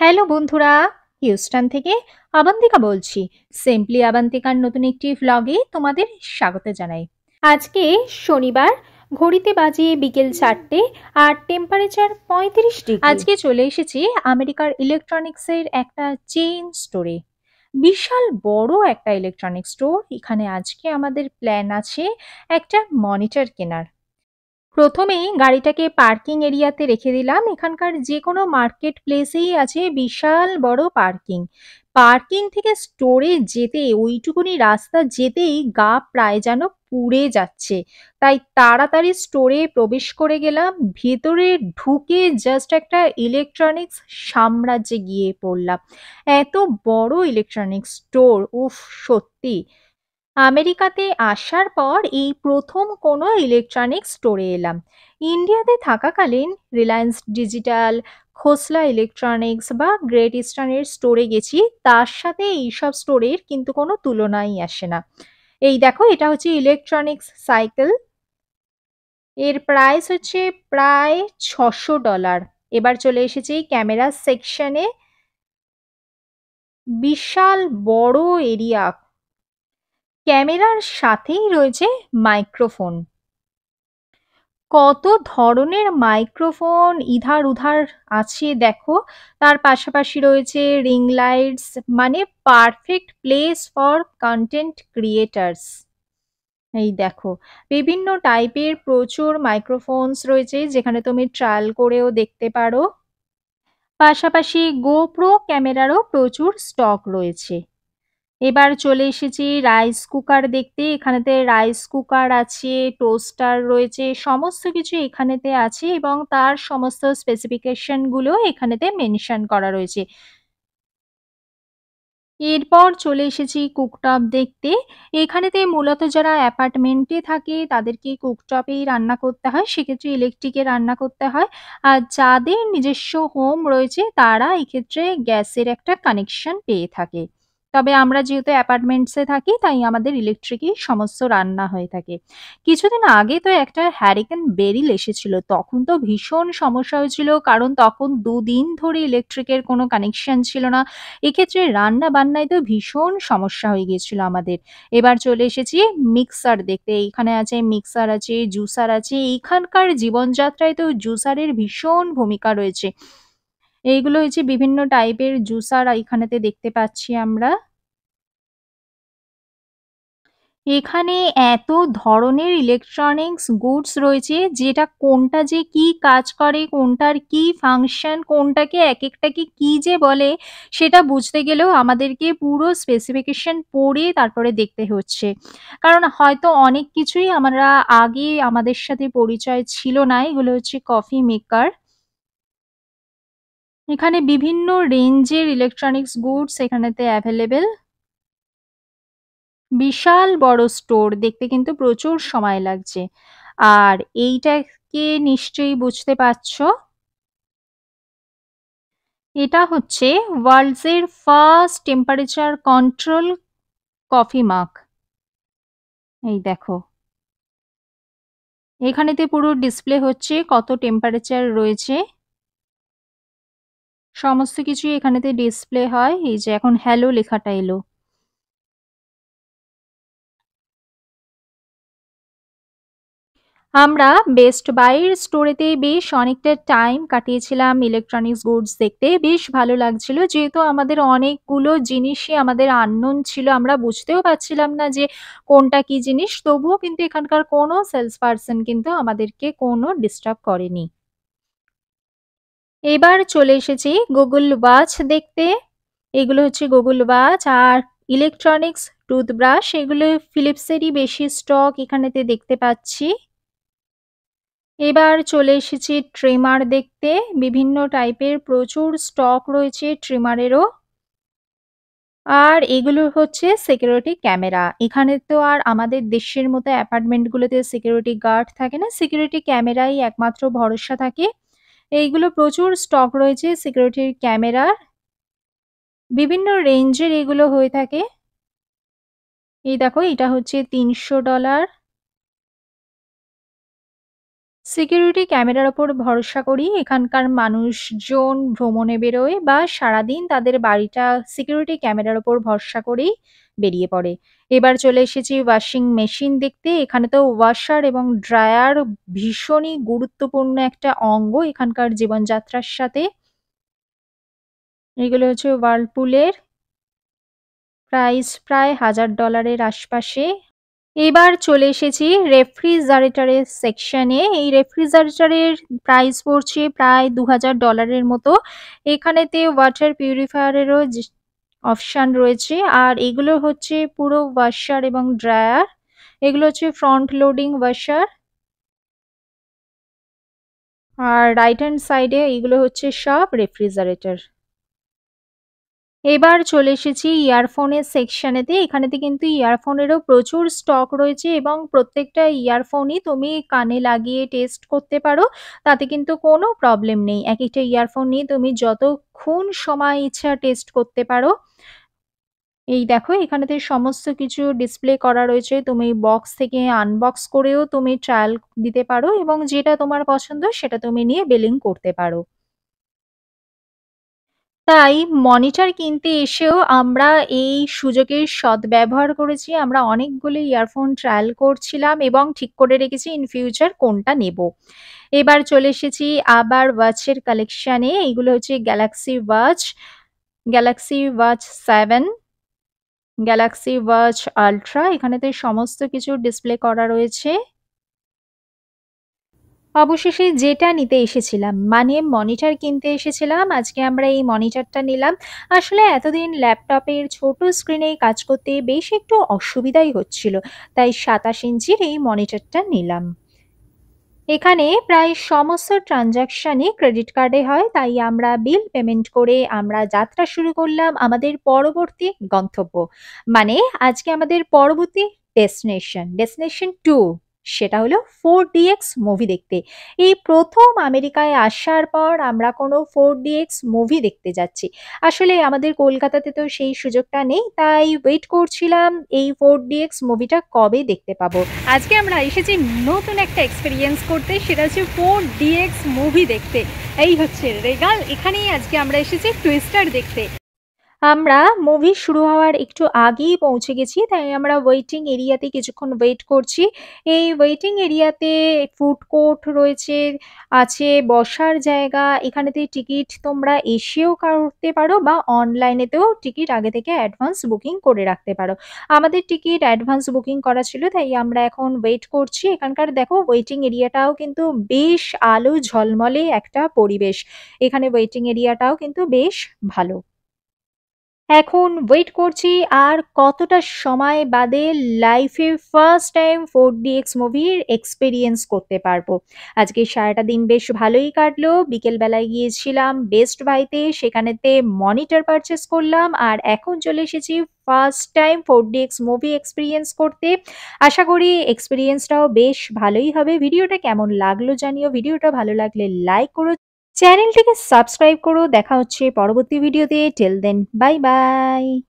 Hello বন্ধুরা, Houston থেকে আবান্তিকা বলছি। সিম্পলি আবান্তিকার নতুন একটি ভ্লগে তোমাদের স্বাগত জানাই। আজকে শনিবার, ঘড়িতে বাজে বিকেল 4টে আর টেম্পারেচার 35 ডিগ্রি। আজকে চলে এসেছি আমেরিকার ইলেকট্রনিক্সের একটা চেইন স্টোরে। বিশাল বড় একটা ইলেকট্রনিক স্টোর। এখানে আজকে আমাদের প্ল্যান আছে একটা মনিটর কেনার। প্রথমেই গাড়িটাকে পার্কিং এরিয়াতে রেখে দিলাম। এখানকার যে কোনো মার্কেট প্লেসেই আছে বিশাল বড় পার্কিং। পার্কিং থেকে স্টোরে যেতে ওইটুকুনি রাস্তা যেতেই গা প্রায় যেন পুড়ে যাচ্ছে। তাই তাড়াতাড়ি স্টোরে প্রবেশ করে গেলাম। ভেতরে ঢুকে জাস্ট একটা ইলেকট্রনিক্স সাম্রাজ্যে গিয়ে পড়লাম। এত বড় ইলেকট্রনিক্স স্টোর, উফ! সত্যি আমেরিকাতে আসার পর এই প্রথম কোনো ইলেকট্রনিক্স স্টোরে এলাম। ইন্ডিয়াতে থাকাকালীন রিলায়েন্স ডিজিটাল, খোসলা ইলেকট্রনিক্স বা গ্রেট ইস্টার্নের স্টোরে গেছি, তার সাথে এইসব স্টোরের কিন্তু কোনো তুলনাই আসে না। এই দেখো, এটা হচ্ছে ইলেকট্রনিক্স সাইকেল। এর প্রাইস হচ্ছে প্রায় $600। এবার চলে এসেছি ক্যামেরা সেকশনে। বিশাল বড় এরিয়া, ক্যামেরার সাথেই রয়েছে মাইক্রোফোন। কত ধরনের মাইক্রোফোন ইধার উধার আছে দেখো। তার পাশাপাশি রয়েছে রিং লাইটস, মানে perfect place for content creators. এই দেখো, বিভিন্ন টাইপের প্রচুর মাইক্রোফোনস রয়েছে, যেখানে তুমি ট্রায়াল করেও দেখতে পারো। পাশাপাশি গোপ্রো ক্যামেরারও প্রচুর স্টক রয়েছে। এবার চলে এসেছি রাইস কুকার দেখতে। এখানেতে রাইস কুকার আছে, টোস্টার রয়েছে, সমস্ত কিছু এখানেতে আছে এবং তার সমস্ত স্পেসিফিকেশন গুলো এখানেতে মেনশন করা রয়েছে। এরপর চলে এসেছি কুকটপ দেখতে। এখানেতে মূলত যারা অ্যাপার্টমেন্টে থাকে তাদেরকে কুকটপেই রান্না করতে হয়, সেক্ষেত্রে ইলেকট্রিকে রান্না করতে হয়। আর যাদের নিজস্ব হোম রয়েছে তারা এক্ষেত্রে গ্যাসের একটা কানেকশন পেয়ে থাকে। তবে আমরা যেহেতু অ্যাপার্টমেন্টসে থাকি তাই আমাদের ইলেকট্রিকেই সমস্ত রান্না হয়ে থাকে। কিছুদিন আগে তো একটা হ্যারিকেন বেরিল এসেছিল, তখন তো ভীষণ সমস্যা হয়েছিল, কারণ তখন 2 দিন ধরে ইলেকট্রিকের কোনো কানেকশন ছিল না। এক্ষেত্রে রান্না-বান্নায় তো ভীষণ সমস্যা হয়ে গিয়েছিল আমাদের। এবার চলে এসেছি মিক্সার দেখতে। এইখানে আছে মিক্সার আছে, জুসার আছে। এইখানকার জীবনযাত্রায় তো জুসারের ভীষণ ভূমিকা রয়েছে। এইগুলো হচ্ছে বিভিন্ন টাইপের জুসার এইখানেতে দেখতে পাচ্ছি আমরা। এখানে এত ধরনের ইলেকট্রনিক্স গুডস রয়েছে, যেটা কোনটা যে কি কাজ করে, কোনটার কি ফাংশন, কোনটাকে একেকটাকে কি যে বলে, সেটা বুঝতে গেলেও আমাদেরকে পুরো স্পেসিফিকেশন পড়ে তারপরে দেখতে হচ্ছে। কারণ হয়তো অনেক কিছুই আমরা আগে আমাদের সাথে পরিচয় ছিল না। এগুলো হচ্ছে কফি মেকার। এখানে বিভিন্ন রেঞ্জের ইলেকট্রনিক্স গুডস এখানেতে অ্যাভেলেবেল। বিশাল বড় স্টোর, দেখতে কিন্তু প্রচুর সময় লাগছে। আর এইটাকে নিশ্চয়ই বুঝতে পারছো, এটা হচ্ছে ওয়ার্ল্ডস এর ফার্স্ট টেম্পারেচার কন্ট্রোল কফি মাগ। এই দেখো, এখানেতে পুরো ডিসপ্লে হচ্ছে কত টেম্পারেচার রয়েছে। সমস্ত কিছুই এখানেতে ডিসপ্লে হয়। এই যে এখন হ্যালো লেখাটা এলো। আমরা বেস্ট বাইয়ের স্টোরেতে বেশ অনেকটা টাইম কাটিয়েছিলাম ইলেকট্রনিক্স গুডস দেখতে। বেশ ভালো লাগছিল, যেহেতু আমাদের অনেকগুলো জিনিসই আমাদের আননোন ছিল, আমরা বুঝতেও পারছিলাম না যে কোনটা কি জিনিস। তবুও কিন্তু এখানকার কোনো সেলস পার্সন কিন্তু আমাদেরকে কোনো ডিস্টার্ব করেনি। এবার চলে এসেছি গুগল ওয়াচ দেখতে। এগুলো হচ্ছে গুগল ওয়াচ আর ইলেকট্রনিক্স টুথব্রাশ। এগুলো ফিলিপসেরই বেশি স্টক এখানেতে দেখতে পাচ্ছি। এবার চলে এসেছি ট্রিমার দেখতে। বিভিন্ন টাইপের প্রচুর স্টক রয়েছে ট্রিমারেরও। আর এগুলো হচ্ছে সিকিউরিটি ক্যামেরা। এখানে তো আর আমাদের দেশের মতো অ্যাপার্টমেন্টগুলোতে সিকিউরিটি গার্ড থাকে না, সিকিউরিটি ক্যামেরাই একমাত্র ভরসা থাকে। এইগুলো প্রচুর স্টক রয়েছে সিকিউরিটির ক্যামেরার। বিভিন্ন রেঞ্জের এগুলো হয়ে থাকে। এই দেখো, এটা হচ্ছে $300। সিকিউরিটি ক্যামেরার ওপর ভরসা করি। এখানকার মানুষজন ভ্রমণে বেরোয় বা সারাদিন তাদের বাড়িটা সিকিউরিটি ক্যামেরার ওপর ভরসা করেই বেরিয়ে পড়ে। এবার চলে এসেছি ওয়াশিং মেশিন দেখতে। এখানে তো ওয়াশার এবং ড্রায়ার ভীষণই গুরুত্বপূর্ণ একটা অঙ্গ এখানকার জীবনযাত্রার সাথে। এগুলো হচ্ছে ওয়ার্লপুলের, প্রাইস প্রায় $1000 আশপাশে। এবার চলে এসেছি রেফ্রিজারেটরের সেকশনে। এই রেফ্রিজারেটরের প্রাইস পড়ছে প্রায় $2000 মতো। এখানেতে ওয়াটার পিউরিফায়ারেরও অপশান রয়েছে। আর এগুলো হচ্ছে পুরো ওয়াশার এবং ড্রায়ার। এগুলো হচ্ছে ফ্রন্ট লোডিং ওয়াশার। আর রাইট হ্যান্ড সাইডে এগুলো হচ্ছে সব রেফ্রিজারেটর। এবার চলে এসেছি ইয়ারফোনের সেকশনেতে। এখানেতে কিন্তু ইয়ারফোনেরও প্রচুর স্টক রয়েছে এবং প্রত্যেকটা ইয়ারফোনই তুমি কানে লাগিয়ে টেস্ট করতে পারো। তাতে কিন্তু কোনো প্রবলেম নেই। একেকটা ইয়ারফোন নিয়ে তুমি যতক্ষণ সময় ইচ্ছা টেস্ট করতে পারো। এই দেখো এখানেতে সমস্ত কিছু ডিসপ্লে করা রয়েছে। তুমি বক্স থেকে আনবক্স করেও তুমি ট্রায়াল দিতে পারো এবং যেটা তোমার পছন্দ সেটা তুমি নিয়ে বিলিং করতে পারো। তাই মনিটর কিনতে এসেও আমরা এই সুযোগের সদ্ব্যবহার করেছি। আমরা অনেকগুলো ইয়ারফোন ট্রায়াল করছিলাম এবং ঠিক করে রেখেছি ইন ফিউচার কোনটা নেব। এবার চলে এসেছি আবার ওয়াচের কালেকশানে। এইগুলো হচ্ছে Galaxy Watch, Galaxy Watch 7, Galaxy Watch Ultra. এখানেতে সমস্ত কিছু ডিসপ্লে করা রয়েছে। অবশেষে যেটা নিতে এসেছিলাম মানে মনিটর কিনতে এসেছিলাম, আজকে আমরা এই মনিটরটা নিলাম। আসলে এতদিন ল্যাপটপের ছোট স্ক্রিনে কাজ করতে বেশ একটু অসুবিধাই হচ্ছিল, তাই 27 ইঞ্চির এই মনিটরটা নিলাম। এখানে প্রায় সমস্ত ট্রানজাকশানই ক্রেডিট কার্ডে হয়, তাই আমরা বিল পেমেন্ট করে আমরা যাত্রা শুরু করলাম আমাদের পরবর্তী গন্তব্য। মানে আজকে আমাদের পরবর্তী ডেস্টিনেশন 2, সেটা হলো 4DX মুভি দেখতে। এই প্রথম আমেরিকায় আসার পর আমরা কোনো 4DX মুভি দেখতে যাচ্ছি। আসলে আমাদের কলকাতাতে তো সেই সুযোগটা নেই, তাই ওয়েট করছিলাম এই 4DX মুভিটা কবে দেখতে পাবো। আজকে আমরা এসেছি নতুন একটা এক্সপেরিয়েন্স করতে, সেটা হচ্ছে 4DX মুভি দেখতে। এই হচ্ছে রেগাল, এখানেই আজকে আমরা এসেছি টুইস্টার দেখতে। আমরা মুভি শুরু হওয়ার একটু আগেই পৌঁছে গেছি, তাই আমরা ওয়েটিং এরিয়াতে কিছুক্ষণ ওয়েট করছি। এই ওয়েটিং এরিয়াতে ফুড কোর্ট রয়েছে, আছে বসার জায়গা। এখানেতে টিকিট তোমরা এসেও করতে পারো বা অনলাইনেতেও টিকিট আগে থেকে অ্যাডভান্স বুকিং করে রাখতে পারো। আমাদের টিকিট অ্যাডভান্স বুকিং করা ছিল, তাই আমরা এখন ওয়েট করছি। এখানকার দেখো ওয়েটিং এরিয়াটাও কিন্তু বেশ আলো ঝলমলে একটা পরিবেশ। এখানে ওয়েটিং এরিয়াটাও কিন্তু বেশ ভালো। এখন ওয়েট করছি আর কতটা সময় বাদে লাইফে ফার্স্ট টাইম 4DX মুভির এক্সপেরিয়েন্স করতে পারবো। আজকে সারাটা দিন বেশ ভালোই কাটলো। বিকেলবেলায় গিয়েছিলাম বেস্ট বাইতে, সেখানেতে মনিটর পারচেস করলাম আর এখন চলে এসেছি first time 4DX movie experience করতে। আশা করি এক্সপেরিয়েন্সটাও বেশ ভালোই হবে। ভিডিওটা কেমন লাগলো জানিও। ভিডিওটা ভালো লাগলে লাইক করো, চ্যানেলটিকে সাবস্ক্রাইব করো। দেখা হচ্ছে পরবর্তী ভিডিওতে। Till then bye by.